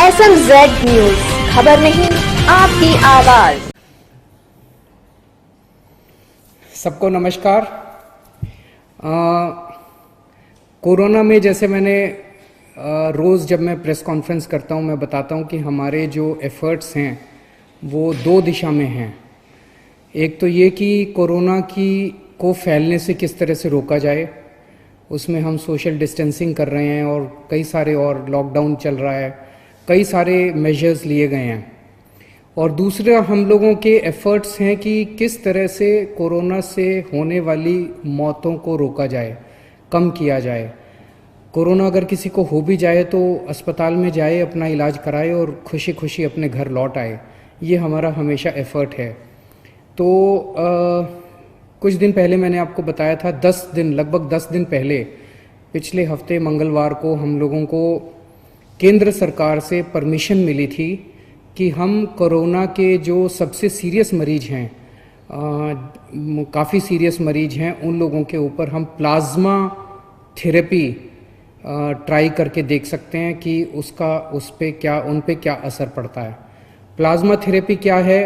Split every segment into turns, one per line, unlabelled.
SMZ news, खबर नहीं आपकी आवाज।
सबको नमस्कार। कोरोना में जैसे मैंने रोज़ जब मैं प्रेस कॉन्फ्रेंस करता हूं, मैं बताता हूं कि हमारे जो एफ़र्ट्स हैं वो दो दिशा में हैं। एक तो ये कि कोरोना को फैलने से किस तरह से रोका जाए, उसमें हम सोशल डिस्टेंसिंग कर रहे हैं और कई सारे और लॉकडाउन चल रहा है, कई सारे मेजर्स लिए गए हैं। और दूसरा हम लोगों के एफ़र्ट्स हैं कि किस तरह से कोरोना से होने वाली मौतों को रोका जाए, कम किया जाए। कोरोना अगर किसी को हो भी जाए तो अस्पताल में जाए, अपना इलाज कराए और खुशी खुशी अपने घर लौट आए। ये हमारा हमेशा एफ़र्ट है। तो कुछ दिन पहले मैंने आपको बताया था, लगभग 10 दिन पहले, पिछले हफ्ते मंगलवार को हम लोगों को केंद्र सरकार से परमिशन मिली थी कि हम कोरोना के जो सबसे सीरियस मरीज हैं, काफ़ी सीरियस मरीज हैं, उन लोगों के ऊपर हम प्लाज्मा थेरेपी ट्राई करके देख सकते हैं कि उन पे क्या असर पड़ता है। प्लाज्मा थेरेपी क्या है,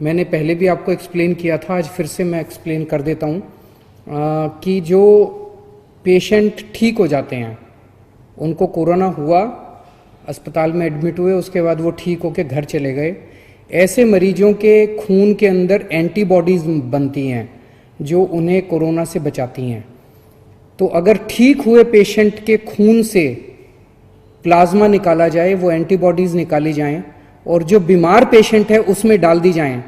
मैंने पहले भी आपको एक्सप्लेन किया था, आज फिर से मैं एक्सप्लेन कर देता हूँ कि जो पेशेंट ठीक हो जाते हैं, उनको कोरोना हुआ, अस्पताल में एडमिट हुए, उसके बाद वो ठीक होकर घर चले गए, ऐसे मरीजों के खून के अंदर एंटीबॉडीज़ बनती हैं जो उन्हें कोरोना से बचाती हैं। तो अगर ठीक हुए पेशेंट के खून से प्लाज्मा निकाला जाए, वो एंटीबॉडीज़ निकाली जाएं और जो बीमार पेशेंट है उसमें डाल दी जाएं,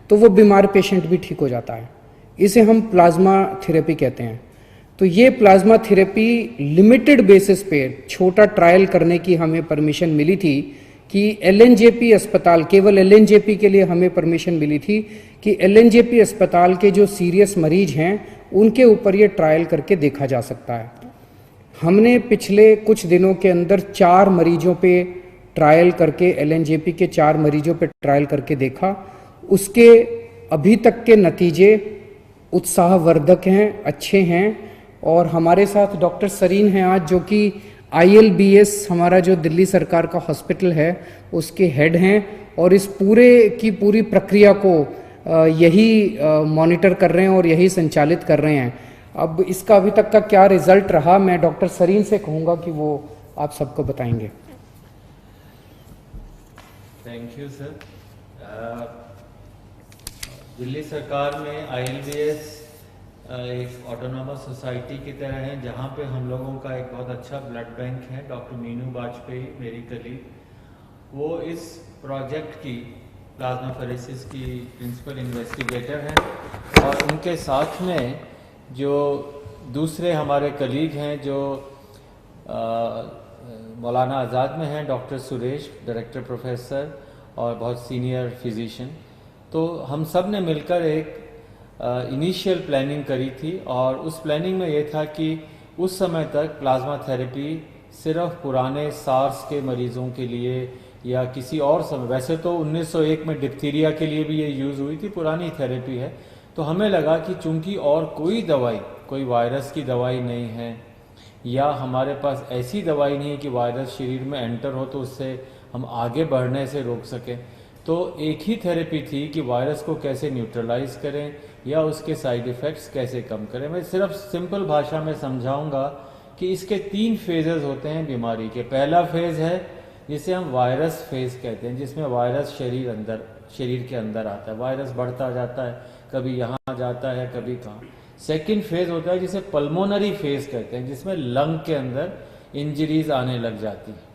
तो वो बीमार पेशेंट भी ठीक हो जाता है। इसे हम प्लाज्मा थेरेपी कहते हैं। तो ये प्लाज्मा थेरेपी लिमिटेड बेसिस पे छोटा ट्रायल करने की हमें परमिशन मिली थी कि एलएनजेपी अस्पताल, केवल एलएनजेपी के लिए हमें परमिशन मिली थी कि एलएनजेपी अस्पताल के जो सीरियस मरीज हैं उनके ऊपर ये ट्रायल करके देखा जा सकता है। हमने पिछले कुछ दिनों के अंदर 4 मरीजों पे ट्रायल करके, एलएनजेपी के 4 मरीजों पे ट्रायल करके देखा। उसके अभी तक के नतीजे उत्साहवर्धक हैं, अच्छे हैं। और हमारे साथ डॉक्टर सरीन हैं आज, जो कि ILBS हमारा जो दिल्ली सरकार का हॉस्पिटल है उसके हेड हैं और इस पूरे की पूरी प्रक्रिया को यही मॉनिटर कर रहे हैं और यही संचालित कर रहे हैं। अब इसका अभी तक का क्या रिजल्ट रहा, मैं डॉक्टर सरीन से कहूँगा कि वो आप सबको बताएंगे।
Thank you sir. दिल्ली सरकार में ILBS एक ऑटोनॉमस सोसाइटी की तरह है, जहाँ पे हम लोगों का एक बहुत अच्छा ब्लड बैंक है। डॉक्टर मीनू वाजपेयी मेरी कलीग, वो इस प्रोजेक्ट की, प्लाज्माफेरेसिस की प्रिंसिपल इन्वेस्टिगेटर हैं। और उनके साथ में जो दूसरे हमारे कलीग हैं, जो मौलाना आज़ाद में हैं, डॉक्टर सुरेश, डायरेक्टर प्रोफेसर और बहुत सीनियर फिजिशियन। तो हम सब ने मिलकर एक इनिशियल प्लानिंग करी थी और उस प्लानिंग में ये था कि उस समय तक प्लाज्मा थेरेपी सिर्फ पुराने सार्स के मरीज़ों के लिए या किसी और समय, वैसे तो 1901 में डिप्थीरिया के लिए भी ये यूज़ हुई थी, पुरानी थेरेपी है। तो हमें लगा कि चूंकि और कोई दवाई, कोई वायरस की दवाई नहीं है या हमारे पास ऐसी दवाई नहीं है कि वायरस शरीर में एंटर हो तो उससे हम आगे बढ़ने से रोक सकें, तो एक ही थेरेपी थी कि वायरस को कैसे न्यूट्रलाइज करें या उसके साइड इफ़ेक्ट्स कैसे कम करें। मैं सिर्फ सिंपल भाषा में समझाऊंगा कि इसके 3 फेजेस होते हैं बीमारी के। पहला फेज़ है जिसे हम वायरस फेज़ कहते हैं, जिसमें वायरस शरीर के अंदर आता है, वायरस बढ़ता जाता है, कभी यहाँ जाता है, कभी कहाँ। सेकेंड फेज़ होता है जिसे पल्मोनरी फेज़ कहते हैं, जिसमें लंग के अंदर इंजरीज आने लग जाती हैं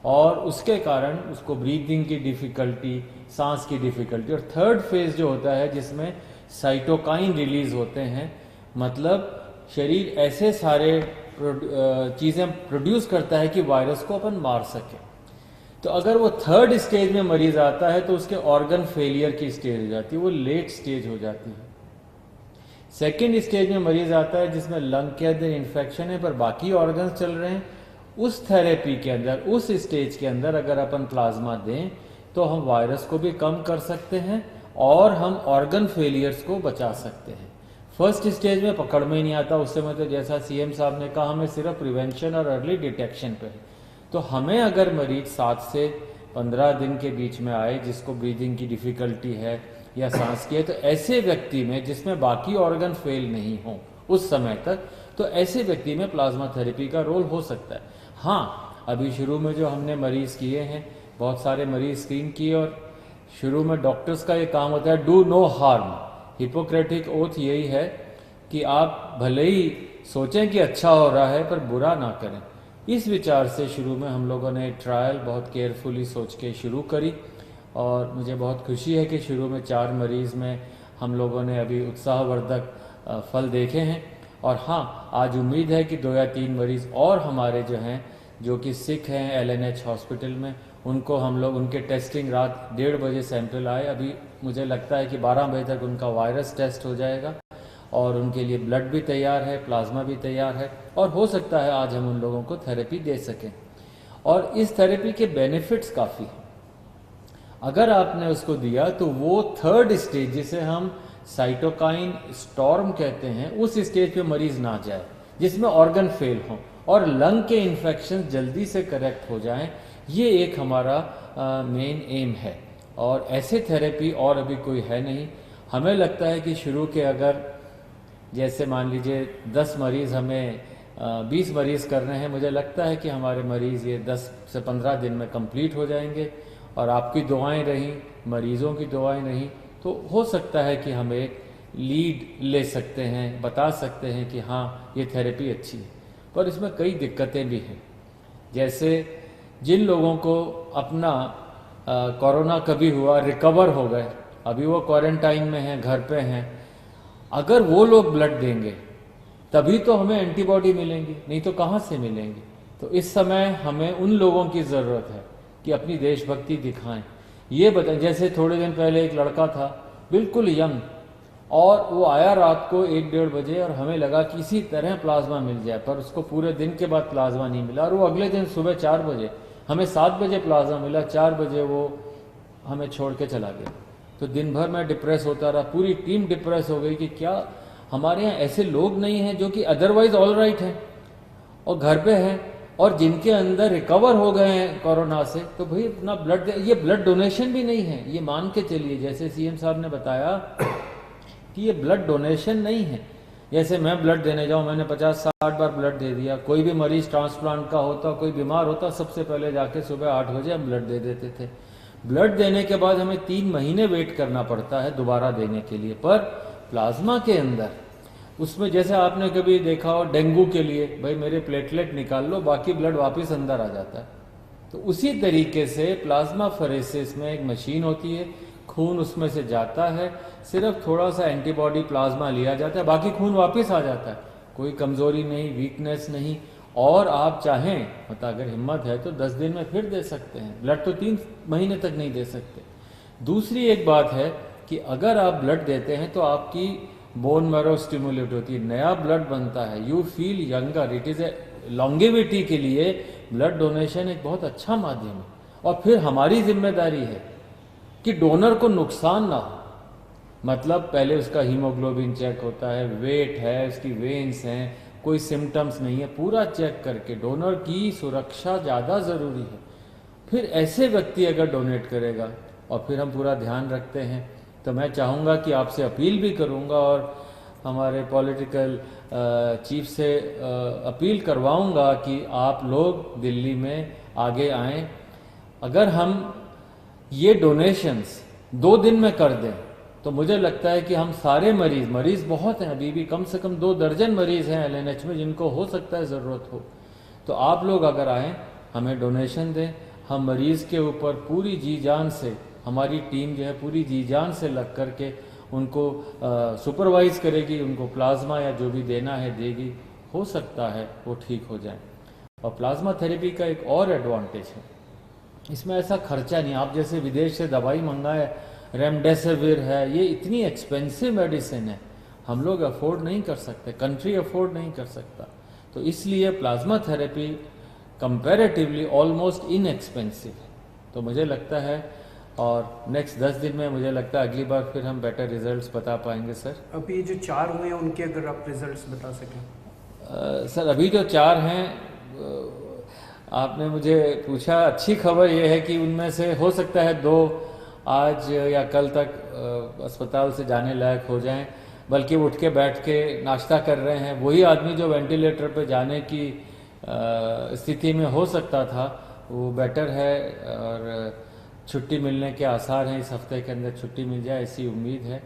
और उसके कारण उसको ब्रीदिंग की डिफ़िकल्टी, सांस की डिफ़िकल्टी। और थर्ड फेज़ जो होता है जिसमें साइटोकाइन रिलीज होते हैं, मतलब शरीर ऐसे सारे चीज़ें प्रोड्यूस करता है कि वायरस को अपन मार सके। तो अगर वो थर्ड स्टेज में मरीज आता है तो उसके ऑर्गन फेलियर की स्टेज हो जाती है, वो लेट स्टेज हो जाती है। सेकेंड स्टेज में मरीज आता है जिसमें लंग के अंदर इन्फेक्शन है पर बाकी ऑर्गन्स चल रहे हैं। उस थेरेपी के अंदर, उस स्टेज के अंदर अगर अपन प्लाज्मा दें तो हम वायरस को भी कम कर सकते हैं और हम ऑर्गन फेलियर्स को बचा सकते हैं। फर्स्ट स्टेज में पकड़ में ही नहीं आता, उस समय तो जैसा CM साहब ने कहा हमें सिर्फ प्रिवेंशन और अर्ली डिटेक्शन पे है। तो हमें अगर मरीज 7 से 15 दिन के बीच में आए जिसको ब्रीदिंग की डिफ़िकल्टी है या सांस की है, तो ऐसे व्यक्ति में जिसमें बाकी ऑर्गन फेल नहीं हो उस समय तक, तो ऐसे व्यक्ति में प्लाज्मा थेरेपी का रोल हो सकता है। हाँ, अभी शुरू में जो हमने मरीज़ किए हैं, बहुत सारे मरीज स्क्रीन किए, और शुरू में डॉक्टर्स का ये काम होता है do no harm. Hippocratic oath यही है कि आप भले ही सोचें कि अच्छा हो रहा है पर बुरा ना करें। इस विचार से शुरू में हम लोगों ने ट्रायल बहुत केयरफुली सोच के शुरू करी, और मुझे बहुत खुशी है कि शुरू में 4 मरीज़ में हम लोगों ने अभी उत्साहवर्धक फल देखे हैं। और हाँ, आज उम्मीद है कि 2 या 3 मरीज़ और हमारे जो हैं, जो कि सिक हैं LNH हॉस्पिटल में, उनको हम लोग उनके टेस्टिंग रात 1:30 बजे सैंपल आए, अभी मुझे लगता है कि 12 बजे तक उनका वायरस टेस्ट हो जाएगा, और उनके लिए ब्लड भी तैयार है, प्लाज्मा भी तैयार है, और हो सकता है आज हम उन लोगों को थेरेपी दे सकें। और इस थेरेपी के बेनिफिट्स काफ़ी हैं। अगर आपने उसको दिया तो वो 3rd स्टेज, जिसे हम साइटोकाइन स्टॉर्म कहते हैं, उस स्टेज पे मरीज ना जाए जिसमें ऑर्गन फेल हो और लंग के इन्फेक्शन जल्दी से करेक्ट हो जाएं। ये एक हमारा मेन एम है, और ऐसे थेरेपी और अभी कोई है नहीं। हमें लगता है कि शुरू के अगर जैसे मान लीजिए 10 मरीज़ हमें 20 मरीज़ कर रहे हैं, मुझे लगता है कि हमारे मरीज़ ये 10 से 15 दिन में कंप्लीट हो जाएंगे, और आपकी दुआएं रहीं, मरीज़ों की दुआएं रहीं, तो हो सकता है कि हम एक लीड ले सकते हैं, बता सकते हैं कि हाँ ये थेरेपी अच्छी है। पर इसमें कई दिक्कतें भी हैं, जैसे जिन लोगों को अपना कोरोना कभी हुआ, रिकवर हो गए, अभी वो क्वारंटाइन में हैं, घर पे हैं, अगर वो लोग ब्लड देंगे तभी तो हमें एंटीबॉडी मिलेंगी, नहीं तो कहाँ से मिलेंगी। तो इस समय हमें उन लोगों की ज़रूरत है कि अपनी देशभक्ति दिखाएं। ये बताएं, जैसे थोड़े दिन पहले एक लड़का था बिल्कुल यंग, और वो आया रात को 1-1:30 बजे, और हमें लगा कि किसी तरह प्लाज्मा मिल जाए, पर उसको पूरे दिन के बाद प्लाज्मा नहीं मिला, और वो अगले दिन सुबह 4 बजे, हमें 7 बजे प्लाज्मा मिला, 4 बजे वो हमें छोड़ के चला गया। तो दिन भर मैं डिप्रेस होता रहा, पूरी टीम डिप्रेस हो गई कि क्या हमारे यहाँ ऐसे लोग नहीं हैं जो कि अदरवाइज ऑल राइट हैं और घर पे हैं, और जिनके अंदर रिकवर हो गए हैं कोरोना से, तो भाई अपना ब्लड, ये ब्लड डोनेशन भी नहीं है, ये मान के चलिए, जैसे CM साहब ने बताया कि ये ब्लड डोनेशन नहीं है। जैसे मैं ब्लड देने जाऊं, मैंने 50-60 बार ब्लड दे दिया, कोई भी मरीज ट्रांसप्लांट का होता, कोई बीमार होता, सबसे पहले जाके सुबह 8 बजे हम ब्लड दे देते थे। ब्लड देने के बाद हमें 3 महीने वेट करना पड़ता है दोबारा देने के लिए। पर प्लाज्मा के अंदर, उसमें जैसे आपने कभी देखा हो डेंगू के लिए, भाई मेरे प्लेटलेट निकाल लो, बाकी ब्लड वापस अंदर आ जाता है। तो उसी तरीके से प्लाज्मा फेरेसिस में एक मशीन होती है, खून उसमें से जाता है, सिर्फ थोड़ा सा एंटीबॉडी प्लाज्मा लिया जाता है, बाकी खून वापस आ जाता है, कोई कमजोरी नहीं, वीकनेस नहीं। और आप चाहें, मतलब अगर हिम्मत है तो 10 दिन में फिर दे सकते हैं ब्लड, तो 3 महीने तक नहीं दे सकते। दूसरी एक बात है कि अगर आप ब्लड देते हैं तो आपकी बोन मैरो स्टिमुलेट होती है, नया ब्लड बनता है, you feel younger, it is a longevity के लिए ब्लड डोनेशन एक बहुत अच्छा माध्यम है। और फिर हमारी जिम्मेदारी है कि डोनर को नुकसान ना हो, मतलब पहले उसका हीमोग्लोबिन चेक होता है, वेट है, उसकी वेन्स हैं, कोई सिम्टम्स नहीं है, पूरा चेक करके डोनर की सुरक्षा ज़्यादा ज़रूरी है। फिर ऐसे व्यक्ति अगर डोनेट करेगा, और फिर हम पूरा ध्यान रखते हैं, तो मैं चाहूँगा कि आपसे अपील भी करूँगा, और हमारे पॉलिटिकल चीफ से अपील करवाऊँगा कि आप लोग दिल्ली में आगे आएँ। अगर हम ये डोनेशंस 2 दिन में कर दें तो मुझे लगता है कि हम सारे मरीज़ बहुत हैं, अभी भी कम से कम 2 दर्जन मरीज़ हैं LNH में जिनको हो सकता है ज़रूरत हो। तो आप लोग अगर आएँ, हमें डोनेशन दें, हम मरीज़ के ऊपर पूरी जी जान से, हमारी टीम जो है पूरी जी जान से लग कर के उनको सुपरवाइज़ करेगी, उनको प्लाज्मा या जो भी देना है देगी, हो सकता है वो ठीक हो जाए। और प्लाज्मा थेरेपी का एक और एडवांटेज है, इसमें ऐसा खर्चा नहीं। आप जैसे विदेश से दवाई मंगाए, रेमडेसिविर है, ये इतनी एक्सपेंसिव मेडिसिन है, हम लोग अफोर्ड नहीं कर सकते, कंट्री अफोर्ड नहीं कर सकता। तो इसलिए plasma therapy comparatively almost inexpensive है। तो मुझे लगता है, और नेक्स्ट 10 दिन में मुझे लगता है अगली बार फिर हम बेटर रिजल्ट्स बता पाएंगे। सर
अभी जो 4 हुए हैं उनके अगर आप रिजल्ट्स बता सकें।
सर अभी जो 4 हैं, आपने मुझे पूछा, अच्छी खबर यह है कि उनमें से हो सकता है 2 आज या कल तक अस्पताल से जाने लायक हो जाएं, बल्कि उठ के बैठ के नाश्ता कर रहे हैं। वही आदमी जो वेंटिलेटर पे जाने की स्थिति में हो सकता था वो बेटर है, और छुट्टी मिलने के आसार हैं, इस हफ्ते के अंदर छुट्टी मिल जाए ऐसी उम्मीद है।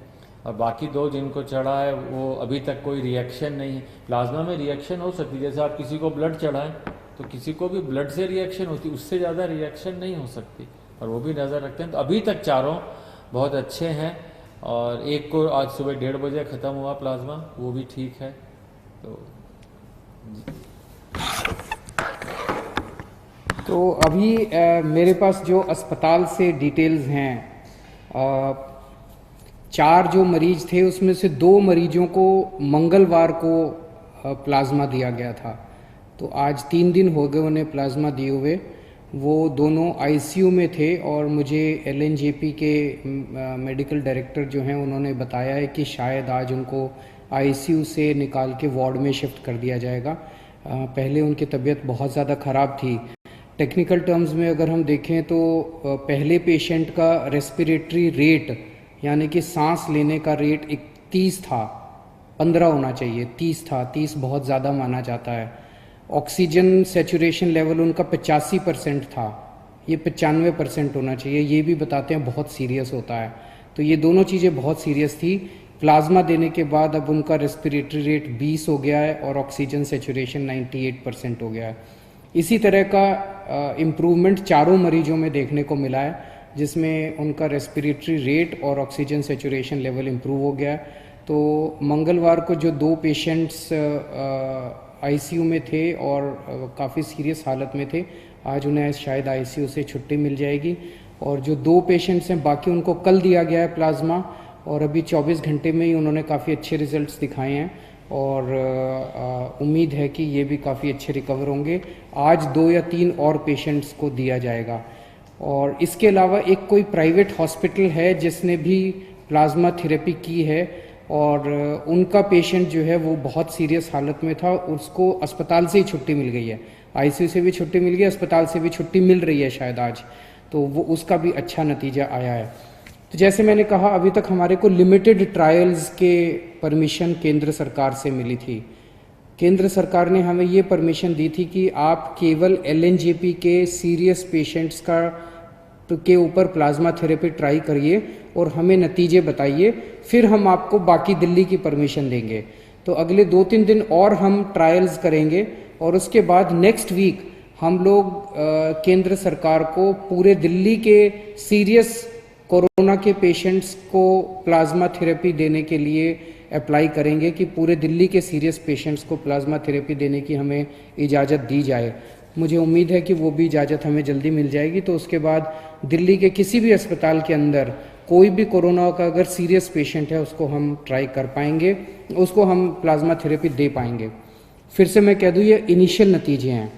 और बाकी 2 जिनको चढ़ा है वो अभी तक कोई रिएक्शन नहीं है। प्लाज्मा में रिएक्शन हो सकती है, जैसे आप किसी को ब्लड चढ़ाएं तो किसी को भी ब्लड से रिएक्शन होती, उससे ज़्यादा रिएक्शन नहीं हो सकती, और वो भी नज़र रखते हैं। तो अभी तक चारों बहुत अच्छे हैं, और एक को आज सुबह 1:30 बजे ख़त्म हुआ प्लाज्मा, वो भी ठीक है।
तो अभी मेरे पास जो अस्पताल से डिटेल्स हैं, 4 जो मरीज थे उसमें से 2 मरीजों को मंगलवार को प्लाज्मा दिया गया था। तो आज 3 दिन हो गए उन्हें प्लाज्मा दिए हुए। वो दोनों आईसीयू में थे, और मुझे एलएनजेपी के मेडिकल डायरेक्टर जो हैं उन्होंने बताया है कि शायद आज उनको आईसीयू से निकाल के वार्ड में शिफ्ट कर दिया जाएगा। पहले उनकी तबीयत बहुत ज़्यादा ख़राब थी। टेक्निकल टर्म्स में अगर हम देखें तो पहले पेशेंट का रेस्पिरेटरी रेट यानी कि सांस लेने का रेट 30 था, 15 होना चाहिए, 30 था। 30 बहुत ज़्यादा माना जाता है। ऑक्सीजन सेचुरेशन लेवल उनका 85% था, ये 95% होना चाहिए। ये भी बताते हैं बहुत सीरियस होता है। तो ये दोनों चीज़ें बहुत सीरियस थी। प्लाज्मा देने के बाद अब उनका रेस्पिरेटरी रेट 20 हो गया है और ऑक्सीजन सेचुरेशन 98% हो गया है। इसी तरह का इम्प्रूवमेंट चारों मरीजों में देखने को मिला है, जिसमें उनका रेस्पिरेटरी रेट और ऑक्सीजन सेचुरेशन लेवल इम्प्रूव हो गया है। तो मंगलवार को जो 2 पेशेंट्स आईसीयू में थे और काफ़ी सीरियस हालत में थे, आज उन्हें शायद आईसीयू से छुट्टी मिल जाएगी। और जो 2 पेशेंट्स हैं बाकी उनको कल दिया गया है प्लाज्मा, और अभी 24 घंटे में ही उन्होंने काफ़ी अच्छे रिजल्ट्स दिखाए हैं, और उम्मीद है कि ये भी काफ़ी अच्छे रिकवर होंगे। आज 2 या 3 और पेशेंट्स को दिया जाएगा। और इसके अलावा एक कोई प्राइवेट हॉस्पिटल है जिसने भी प्लाज्मा थेरेपी की है, और उनका पेशेंट जो है वो बहुत सीरियस हालत में था, उसको अस्पताल से ही छुट्टी मिल गई है। आईसीयू से भी छुट्टी मिल गई, अस्पताल से भी छुट्टी मिल रही है शायद आज। तो वो उसका भी अच्छा नतीजा आया है। तो जैसे मैंने कहा, अभी तक हमारे को लिमिटेड ट्रायल्स के परमिशन केंद्र सरकार से मिली थी। केंद्र सरकार ने हमें ये परमिशन दी थी कि आप केवल एलएनजेपी के सीरियस पेशेंट्स के ऊपर प्लाज्मा थेरेपी ट्राई करिए और हमें नतीजे बताइए, फिर हम आपको बाकी दिल्ली की परमिशन देंगे। तो अगले 2-3 दिन और हम ट्रायल्स करेंगे, और उसके बाद नेक्स्ट वीक हम लोग केंद्र सरकार को पूरे दिल्ली के सीरियस कोरोना के पेशेंट्स को प्लाज्मा थेरेपी देने के लिए अप्लाई करेंगे कि पूरे दिल्ली के सीरियस पेशेंट्स को प्लाज्मा थेरेपी देने की हमें इजाज़त दी जाए। मुझे उम्मीद है कि वो भी इजाज़त हमें जल्दी मिल जाएगी। तो उसके बाद दिल्ली के किसी भी अस्पताल के अंदर कोई भी कोरोना का अगर सीरियस पेशेंट है उसको हम ट्राई कर पाएंगे, उसको हम प्लाज्मा थेरेपी दे पाएंगे। फिर से मैं कह दूँ, ये इनिशियल नतीजे हैं।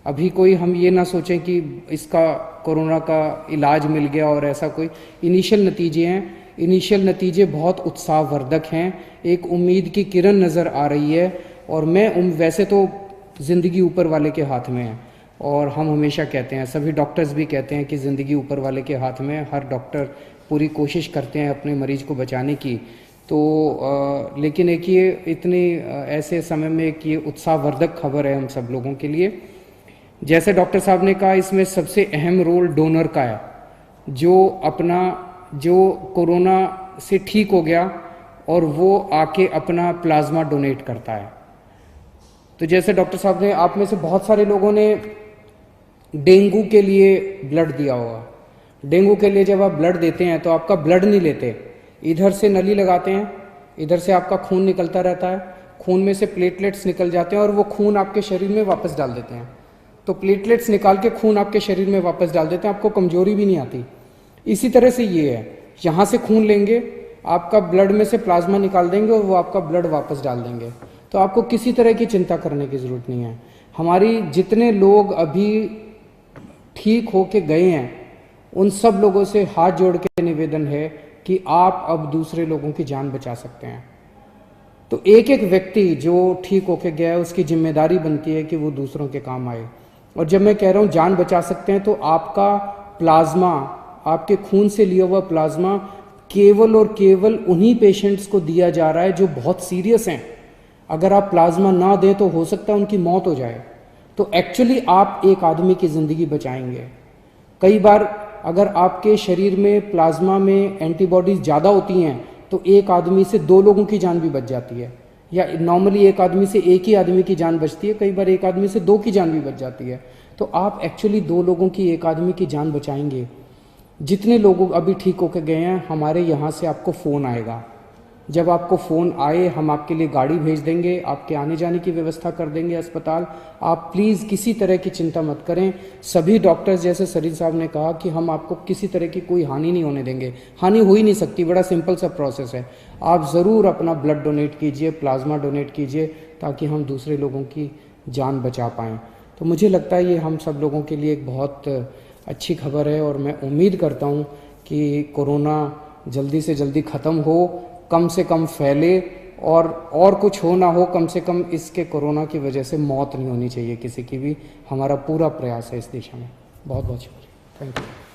अभी कोई हम ये ना सोचें कि इसका कोरोना का इलाज मिल गया और ऐसा कोई, इनिशियल नतीजे हैं। इनिशियल नतीजे बहुत उत्साहवर्धक हैं, एक उम्मीद की किरण नज़र आ रही है। और मैं वैसे तो ज़िंदगी ऊपर वाले के हाथ में है, और हम हमेशा कहते हैं, सभी डॉक्टर्स भी कहते हैं कि ज़िंदगी ऊपर वाले के हाथ में है। हर डॉक्टर पूरी कोशिश करते हैं अपने मरीज को बचाने की। तो लेकिन एक ये इतने ऐसे समय में एक ये उत्साहवर्धक खबर है हम सब लोगों के लिए। जैसे डॉक्टर साहब ने कहा, इसमें सबसे अहम रोल डोनर का है, जो कोरोना से ठीक हो गया और वो आके अपना प्लाज्मा डोनेट करता है। तो जैसे डॉक्टर साहब ने, आप में से बहुत सारे लोगों ने डेंगू के लिए ब्लड दिया होगा। डेंगू के लिए जब आप ब्लड देते हैं तो आपका ब्लड नहीं लेते, इधर से नली लगाते हैं, इधर से आपका खून निकलता रहता है, खून में से प्लेटलेट्स निकल जाते हैं और वो खून आपके शरीर में वापस डाल देते हैं। तो प्लेटलेट्स निकाल के खून आपके शरीर में वापस डाल देते हैं, आपको कमजोरी भी नहीं आती। इसी तरह से ये है, यहाँ से खून लेंगे, आपका ब्लड में से प्लाज्मा निकाल देंगे और वो आपका ब्लड वापस डाल देंगे। तो आपको किसी तरह की चिंता करने की ज़रूरत नहीं है। हमारी जितने लोग अभी ठीक होके गए हैं, उन सब लोगों से हाथ जोड़ के निवेदन है कि आप अब दूसरे लोगों की जान बचा सकते हैं। तो एक एक व्यक्ति जो ठीक होके गया है, उसकी जिम्मेदारी बनती है कि वो दूसरों के काम आए। और जब मैं कह रहा हूँ जान बचा सकते हैं, तो आपका प्लाज्मा, आपके खून से लिया हुआ प्लाज्मा केवल और केवल उन्हीं पेशेंट्स को दिया जा रहा है जो बहुत सीरियस हैं। अगर आप प्लाज्मा ना दें तो हो सकता है उनकी मौत हो जाए। तो एक्चुअली आप एक आदमी की ज़िंदगी बचाएंगे। कई बार अगर आपके शरीर में प्लाज्मा में एंटीबॉडीज़ ज़्यादा होती हैं तो एक आदमी से 2 लोगों की जान भी बच जाती है, या नॉर्मली एक आदमी से एक ही आदमी की जान बचती है, कई बार एक आदमी से 2 की जान भी बच जाती है। तो आप एक्चुअली 2 लोगों की, एक आदमी की जान बचाएंगे। जितने लोग अभी ठीक होकर गए हैं, हमारे यहाँ से आपको फ़ोन आएगा। जब आपको फ़ोन आए हम आपके लिए गाड़ी भेज देंगे, आपके आने जाने की व्यवस्था कर देंगे अस्पताल। आप प्लीज़ किसी तरह की चिंता मत करें। सभी डॉक्टर्स, जैसे सरीन साहब ने कहा कि हम आपको किसी तरह की कोई हानि नहीं होने देंगे। हानि हो ही नहीं सकती, बड़ा सिंपल सा प्रोसेस है। आप ज़रूर अपना ब्लड डोनेट कीजिए, प्लाज्मा डोनेट कीजिए, ताकि हम दूसरे लोगों की जान बचा पाएँ। तो मुझे लगता है ये हम सब लोगों के लिए एक बहुत अच्छी खबर है, और मैं उम्मीद करता हूँ कि कोरोना जल्दी से जल्दी ख़त्म हो, कम से कम फैले, और कुछ हो ना हो, कम से कम इसके कोरोना की वजह से मौत नहीं होनी चाहिए किसी की भी। हमारा पूरा प्रयास है इस दिशा में। बहुत बहुत शुक्रिया। Thank you.